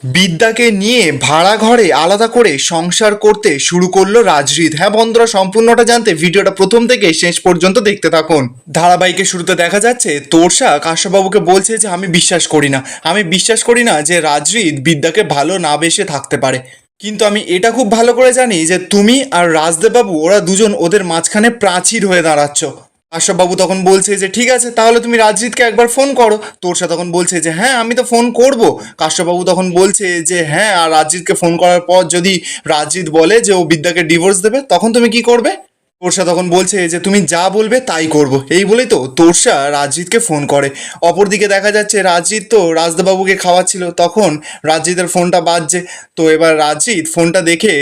বিদ্যাকে নিয়ে ভাড়া ঘরে আলাদা করে সংসার করতে শুরু করলো রাজরিত। হ্যাঁ বন্ধুরা, সম্পূর্ণটা জানতে ভিডিওটা প্রথম থেকে শেষ পর্যন্ত দেখতে থাকুন। ধারাবাহিকের শুরুতে দেখা যাচ্ছে তোরসা কাশ্যপবাবুকে বলছে যে আমি বিশ্বাস করি না যে রাজরিত বিদ্যাকে ভালো না বেসে থাকতে পারে। কিন্তু আমি এটা খুব ভালো করে জানি যে তুমি আর রাজদেববাবু ওরা দুজন ওদের মাঝখানে প্রাচীর হয়ে দাঁড়াচ্ছ। কাশ্যপবাবু তখন বলছে যে ঠিক আছে, তাহলে তুমি রাজজিৎকে একবার ফোন করো। তোরসা তখন বলছে যে হ্যাঁ আমি তো ফোন করব। কাশ্যপবাবু তখন বলছে যে হ্যাঁ, আর রাজজিৎকে ফোন করার পর যদি রাজজিৎ বলে যে ও বিদ্যাকে ডিভোর্স দেবে তখন তুমি কি করবে? তোরসা তখন বলছে যে তুমি যা বলবে তাই করব। এই বলেই তো তোরসা রাজজিৎকে ফোন করে। অপরদিকে দেখা যাচ্ছে রাজজিৎ তো রাজদাবাবুকে খাওয়াচ্ছিল, তখন রাজজিতের ফোনটা বাজছে। তো এবার রাজজিৎ ফোনটা দেখে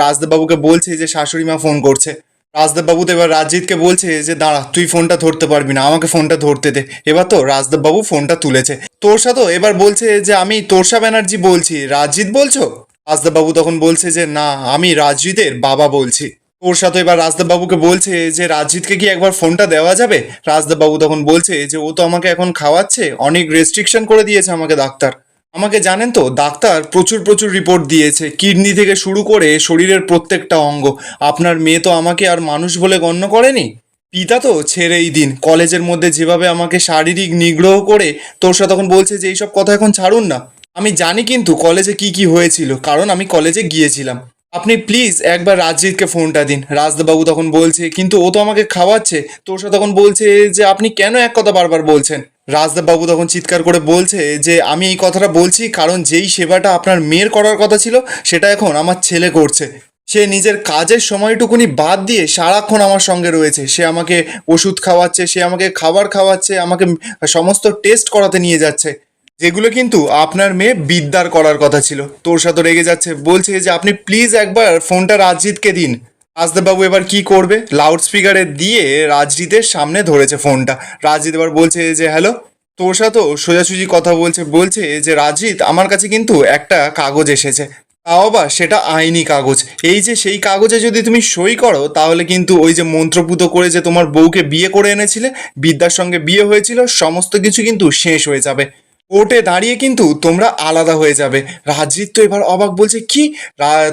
রাজদাবাবুকে বলছে যে শাশুড়ি মা ফোন করছে। রাজদেববাবু তো এবার রাজজিৎকে বলছে যে দাঁড়া, তুই ফোনটা ধরতে পারবি না, আমাকে ফোনটা ধরতে দে। এবার তো রাজদেববাবু ফোনটা তুলেছে। তোরসা তো এবার বলছে যে আমি তোরসা ব্যানার্জি বলছি, রাজজিৎ বলছো? রাজদেববাবু তখন বলছে যে না, আমি রাজজিতের বাবা বলছি। তোরসা তো এবার রাজদেববাবুকে বলছে যে রাজজিৎকে কি একবার ফোনটা দেওয়া যাবে? রাজদেববাবু তখন বলছে যে ও তো আমাকে এখন খাওয়াচ্ছে, অনেক রেস্ট্রিকশন করে দিয়েছে আমাকে ডাক্তার। আমাকে জানেন তো, ডাক্তার প্রচুর প্রচুর রিপোর্ট দিয়েছে, কিডনি থেকে শুরু করে শরীরের প্রত্যেকটা অঙ্গ। আপনার মেয়ে তো আমাকে আর মানুষ বলে গণ্য করেনি। পিতা তো ছেড়েই দিন, কলেজের মধ্যে যেভাবে আমাকে শারীরিক নিগ্রহ করে। তোরসা তখন বলছে যে এইসব কথা এখন ছাড়ুন না। আমি জানি কিন্তু কলেজে কি কি হয়েছিল, কারণ আমি কলেজে গিয়েছিলাম। আপনি প্লিজ একবার রাজজিৎকে ফোনটা দিন। রাজবাবু তখন বলছে কিন্তু ও তো আমাকে খাওয়াচ্ছে। তোরসা তখন বলছে যে আপনি কেন এক কথা বারবার বলছেন? রাজদেববাবু তখন চিৎকার করে বলছে যে আমি এই কথাটা বলছি কারণ যেই সেবাটা আপনার মেয়ের করার কথা ছিল সেটা এখন আমার ছেলে করছে। সে নিজের কাজের সময়টুকুনি বাদ দিয়ে সারাক্ষণ আমার সঙ্গে রয়েছে। সে আমাকে ওষুধ খাওয়াচ্ছে, সে আমাকে খাবার খাওয়াচ্ছে, আমাকে সমস্ত টেস্ট করাতে নিয়ে যাচ্ছে, যেগুলো কিন্তু আপনার মেয়ে বিদ্যার করার কথা ছিল। তোর সাথে রেগে যাচ্ছে, বলছে যে আপনি প্লিজ একবার ফোনটা রাজজিৎকে দিন। রাজদেববাবু এবার কি করবে, লাউড স্পিকারে দিয়ে রাজজিতের সামনে ধরেছে ফোনটা। রাজজিৎ এবার বলছে যে হ্যালো। তোর সাথে সোজাসুজি কথা বলছে, বলছে যে রাজজিৎ আমার কাছে কিন্তু একটা কাগজ এসেছে, তাও আবার সেটা আইনি কাগজ। এই যে সেই কাগজে যদি তুমি সই করো তাহলে কিন্তু ওই যে মন্ত্রপুত করে যে তোমার বউকে বিয়ে করে এনেছিলে, বিদ্যার সঙ্গে বিয়ে হয়েছিল, সমস্ত কিছু কিন্তু শেষ হয়ে যাবে। কোর্টে দাঁড়িয়ে কিন্তু তোমরা আলাদা হয়ে যাবে। রাজজিৎ তো এবার অবাক, বলছে কি?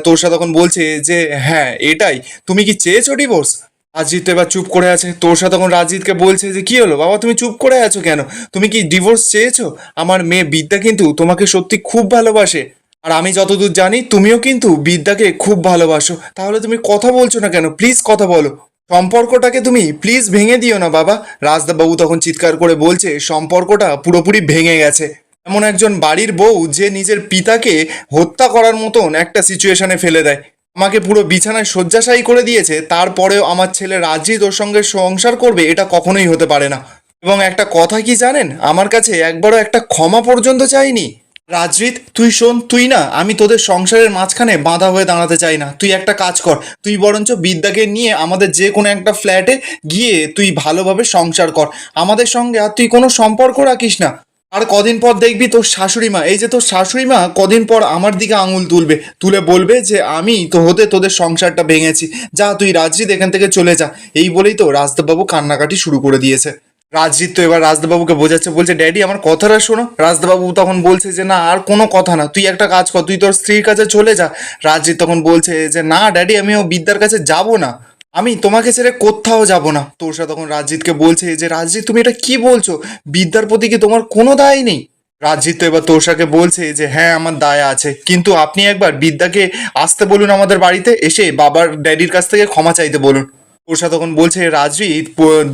তোরসা তখন বলছে যে হ্যাঁ এটাই, তুমি কি চেয়েছো ডিভোর্স? রাজজিৎ তো এবার চুপ করে আছে। তোরসা তখন রাজজিৎকে বলছে যে কি হলো বাবা, তুমি চুপ করে আছো কেন? তুমি কি ডিভোর্স চেয়েছো? আমার মেয়ে বিদ্যা কিন্তু তোমাকে সত্যি খুব ভালোবাসে, আর আমি যতদূর জানি তুমিও কিন্তু বিদ্যাকে খুব ভালোবাসো। তাহলে তুমি কথা বলছো না কেন? প্লিজ কথা বলো, সম্পর্কটাকে তুমি প্লিজ ভেঙে দিও না বাবা। রাজদাবাবু তখন চিৎকার করে বলছে সম্পর্কটা পুরোপুরি ভেঙে গেছে। এমন একজন বাড়ির বউ যে নিজের পিতাকে হত্যা করার মতন একটা সিচুয়েশনে ফেলে দেয়, আমাকে পুরো বিছানায় শয্যাশায়ী করে দিয়েছে, তারপরেও আমার ছেলে রাজজিৎ ওর সঙ্গে সংসার করবে, এটা কখনোই হতে পারে না। এবং একটা কথা কি জানেন, আমার কাছে একবারও একটা ক্ষমা পর্যন্ত চাইনি। রাজরিত তুই শোন, তুই না, আমি তোদের সংসারের মাঝখানে বাঁধা হয়ে দাঁড়াতে চাই না। তুই একটা কাজ কর, তুই বরঞ্চ বিদ্যাকে নিয়ে আমাদের যে কোনো একটা ফ্ল্যাটে গিয়ে তুই ভালোভাবে সংসার কর, আমাদের সঙ্গে আর তুই কোনো সম্পর্ক রাখিস না। আর কদিন পর দেখবি তোর শাশুড়ি মা, এই যে তোর শাশুড়ি মা কদিন পর আমার দিকে আঙুল তুলবে, তুলে বলবে যে আমি তো হতে তোদের সংসারটা ভেঙেছি, যা তুই রাজরিত এখান থেকে চলে যা। এই বলেই তো রাজদেববাবু কান্নাকাটি শুরু করে দিয়েছে। রাজজিৎ তো এবার রাজদাবাবুকে বোঝাচ্ছে, বলছে ড্যাডি আমার কথাটা শোনো। রাজদাবাবু তখন বলছে যে না, আর কোনো কথা না, তুই একটা কাজ কর, তুই তোর স্ত্রীর কাছে চলে যা। রাজজিৎ তখন বলছে যে না ড্যাডি, আমি ও বিদ্যার কাছে যাব না, আমি তোমাকে ছেড়ে কোথাও যাব না। তোরসা তখন রাজজিৎকে বলছে যে রাজজিৎ তুমি এটা কি বলছো, বিদ্যার প্রতি কি তোমার কোনো দায় নেই? রাজজিৎ তো এবার তোরসাকে বলছে যে হ্যাঁ আমার দায় আছে, কিন্তু আপনি একবার বিদ্যাকে আসতে বলুন আমাদের বাড়িতে, এসে বাবার ড্যাডির কাছ থেকে ক্ষমা চাইতে বলুন। তোষা তখন বলছে রাজজিৎ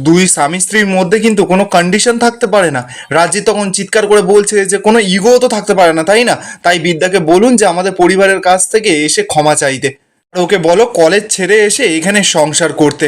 দুই স্বামী স্ত্রীর মধ্যে কিন্তু কোনো কন্ডিশন থাকতে পারে না। রাজজিৎ তখন চিৎকার করে বলছে যে কোনো ইগো তো থাকতে পারে না, তাই না? তাই বিদ্যাকে বলুন যে আমাদের পরিবারের কাছ থেকে এসে ক্ষমা চাইতে, আর ওকে বলো কলেজ ছেড়ে এসে এখানে সংসার করতে।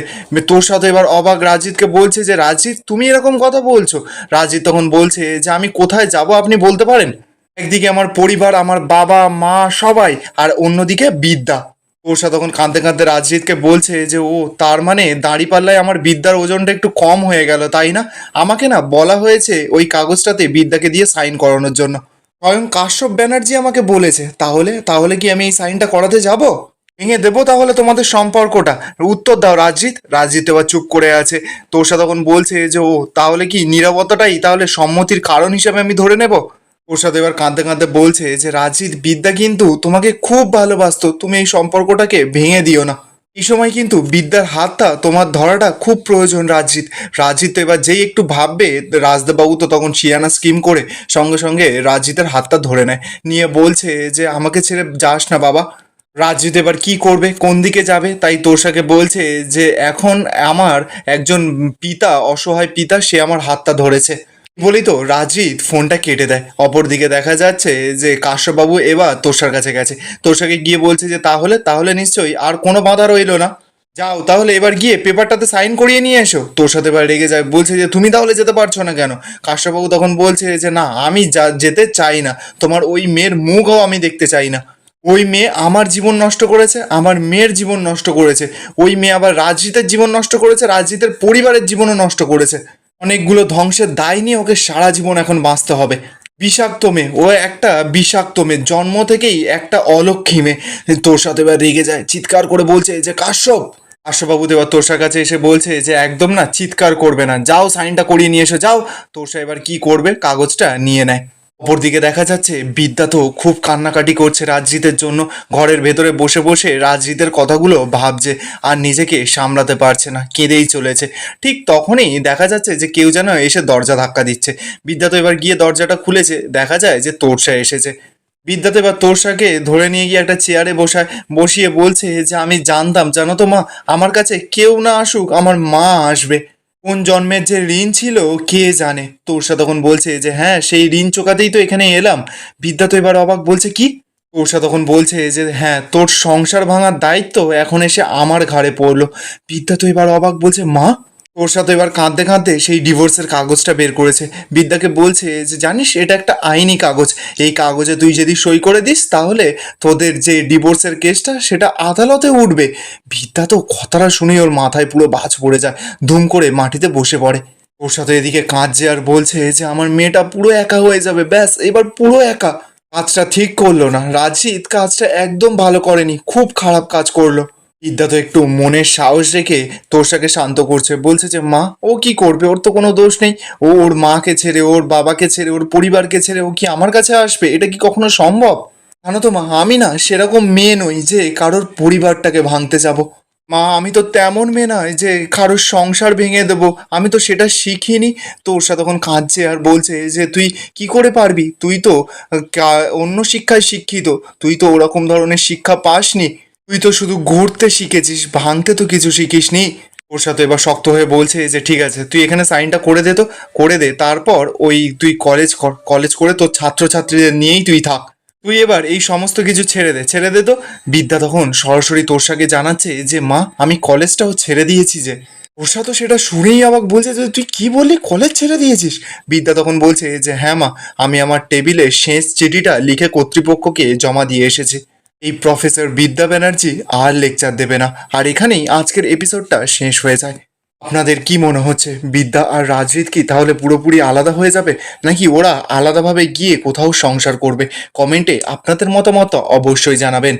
তোর সাথে এবার অবাক রাজজিৎকে বলছে যে রাজজিৎ তুমি এরকম কথা বলছো? রাজজিৎ তখন বলছে যে আমি কোথায় যাব আপনি বলতে পারেন? একদিকে আমার পরিবার, আমার বাবা মা সবাই, আর অন্যদিকে বিদ্যা। তোষা তখন কাঁদতে কাঁদতে রাজজিৎকে বলছে যে ও তার মানে দাঁড়িপাল্লায় আমার বিদ্যার ওজনটা একটু কম হয়ে গেল, তাই না? আমাকে না বলা হয়েছে ওই কাগজটাতে বিদ্যাকে দিয়ে সাইন করানোর জন্য, স্বয়ং কাশ্যপ ব্যানার্জি আমাকে বলেছে। তাহলে তাহলে কি আমি এই সাইনটা করাতে যাব? ভেঙে দেবো তাহলে তোমাদের সম্পর্কটা? উত্তর দাও রাজজিৎ। রাজজিৎ এবার চুপ করে আছে। তোষা তখন বলছে যে ও তাহলে কি নীরবতাটাই তাহলে সম্মতির কারণ হিসেবে আমি ধরে নেব? প্রসাদ এবার কাঁদতে কাঁদতে বলছে যে রাজজিৎ, বিদ্যা কিন্তু তোমাকে খুব ভালোবাসতো, তুমি এই সম্পর্কটাকে ভেঙে দিও না। এই সময় কিন্তু বিদ্যার হাতটা তোমার ধরাটা খুব প্রয়োজন রাজজিৎ। রাজজিৎ তো এবার যেই একটু ভাববে, রাজদেববাবু তো তখন শিয়ানা স্কিম করে সঙ্গে সঙ্গে রাজজিতের হাতটা ধরে নেয়, নিয়ে বলছে যে আমাকে ছেড়ে যাস না বাবা। রাজজিৎ এবার কি করবে, কোন দিকে যাবে, তাই তোষাকে বলছে যে এখন আমার একজন পিতা, অসহায় পিতা, সে আমার হাতটা ধরেছে বলেই তো রাজজিৎ ফোনটা কেটে দেয়। অপরদিকে দেখা যাচ্ছে যে কাশ্যপবাবু এবার তোষার কাছে গেছে, তোষাকে গিয়ে বলছে যে তাহলে তাহলে নিশ্চয়ই আর কোনো বাধা রইলো না, যাও তাহলে এবার গিয়ে পেপারটাতে সাইন করিয়ে নিয়ে এসো। তোর সাথে এবার রেগে যায়, বলছে যে তুমি তাহলে যেতে পারছো না কেন? কাশ্যপবাবু তখন বলছে যে না, আমি যেতে চাই না, তোমার ওই মেয়ের মুখও আমি দেখতে চাই না। ওই মেয়ে আমার জীবন নষ্ট করেছে, আমার মেয়ের জীবন নষ্ট করেছে, ওই মেয়ে আবার রাজজিতের জীবন নষ্ট করেছে, রাজজিতের পরিবারের জীবনও নষ্ট করেছে, অনেকগুলো ধ্বংসের দায় নিয়ে ওকে সারা জীবন এখন বাঁচতে হবে। বিষাক্ত মেয়ে, ও একটা বিষাক্ত মেয়ে, জন্ম থেকেই একটা অলক্ষী মেয়ে। তোর সাথে এবার রেগে যায়, চিৎকার করে বলছে যে কাশ্যপ। কাশ্যপবাবু এবার তোষার কাছে এসে বলছে যে একদম না, চিৎকার করবে না, যাও সাইনটা করিয়ে নিয়ে এসো যাও। তোষা এবার কি করবে, কাগজটা নিয়ে নেয়। অপরদিকে দেখা যাচ্ছে বিদ্যা তো খুব কান্নাকাটি করছে রাজজিতের জন্য, ঘরের ভেতরে বসে বসে রাজজিতের কথাগুলো ভাবছে আর নিজেকে সামলাতে পারছে না, কেঁদেই চলেছে। ঠিক তখনই দেখা যাচ্ছে যে কেউ যেন এসে দরজা ধাক্কা দিচ্ছে। বিদ্যা তো এবার গিয়ে দরজাটা খুলেছে, দেখা যায় যে তোরসা এসেছে। বিদ্যা তো এবার তোরসাকে ধরে নিয়ে গিয়ে একটা চেয়ারে বসিয়ে বলছে যে আমি জানতাম, জানো তো মা, আমার কাছে কেউ না আসুক, আমার মা আসবে। কোন জন্মের যে ঋণ ছিল কে জানে। তোরসা তখন বলছে যে হ্যাঁ, সেই ঋণ চোকাতেই তো এখানে এলাম। বিদ্যা তো এবার অবাক, বলছে কি? তোরসা তখন বলছে যে হ্যাঁ, তোর সংসার ভাঙার দায়িত্ব এখন এসে আমার ঘাড়ে পড়লো। বিদ্যা তো এবার অবাক, বলছে মা? তোরসা তো এবার কাঁদতে কাঁদতে সেই ডিভোর্সের কাগজটা বের করেছে, বিদ্যাকে বলছে যে জানিস, এটা একটা আইনি কাগজ, এই কাগজে তুই যদি সই করে দিস তাহলে তোদের যে ডিভোর্সের কেসটা সেটা আদালতে উঠবে। বিদ্যা তো কথাটা শুনেই ওর মাথায় পুরো বাজ পড়ে যায়, ধুম করে মাটিতে বসে পড়ে। ওর সাথে এদিকে কাঁদছে আর বলছে যে আমার মেয়েটা পুরো একা হয়ে যাবে, ব্যাস এবার পুরো একা। কাজটা ঠিক করলো না রাজজিৎ, কাজটা একদম ভালো করেনি, খুব খারাপ কাজ করলো। বিদ্যা তো একটু মনের সাহস রেখে তোষাকে শান্ত করছে, বলছে যে মা, ও কি করবে, ওর তো কোনো দোষ নেই, ও ওর মাকে ছেড়ে, ওর বাবাকে ছেড়ে, ওর পরিবারকে ছেড়ে ও কি আমার কাছে আসবে? এটা কি কখনো সম্ভব? জানো তো মা, আমি না সেরকম মেয়ে নই যে কারোর পরিবারটাকে ভাঙতে যাব। মা, আমি তো তেমন মেয়ে নয় যে কারোর সংসার ভেঙে দেবো, আমি তো সেটা শিখিনি। তোর সাথে তখন কাঁদছে আর বলছে যে তুই কি করে পারবি, তুই তো অন্য শিক্ষায় শিক্ষিত, তুই তো ওরকম ধরনের শিক্ষা পাসনি, তুই তো শুধু ঘুরতে শিখেছিস, ভাঙতে তো কিছু শিখিসনি। ওর সাথে এবার শক্ত হয়ে বলছে যে ঠিক আছে, তুই এখানে সাইনটা করে দে, তো করে দে, তারপর ওই তুই কলেজ কর, কলেজ করে তোর ছাত্রছাত্রীদের নিয়েই তুই থাক, তুই এবার এই সমস্ত কিছু ছেড়ে দে, ছেড়ে দে তো। বিদ্যা তখন সরাসরি তোষাকে জানাচ্ছে যে মা, আমি কলেজটাও ছেড়ে দিয়েছি যে। তোষা তো সেটা শুনেই অবাক, বলছে যে তুই কি বললি, কলেজ ছেড়ে দিয়েছিস? বিদ্যা তখন বলছে যে হ্যাঁ মা, আমি আমার টেবিলে শেষ চিঠিটা লিখে কর্তৃপক্ষকে জমা দিয়ে এসেছি। এই প্রফেসর বিদ্যা ব্যানার্জি আর লেকচার দেবে না। আর এখানেই আজকের এপিসোডটা শেষ হয়ে যায়। আপনাদের কি মনে হচ্ছে, বিদ্যা আর রাজরিত কি তাহলে পুরোপুরি আলাদা হয়ে যাবে, নাকি ওরা আলাদাভাবে গিয়ে কোথাও সংসার করবে? কমেন্টে আপনাদের মতামত অবশ্যই জানাবেন।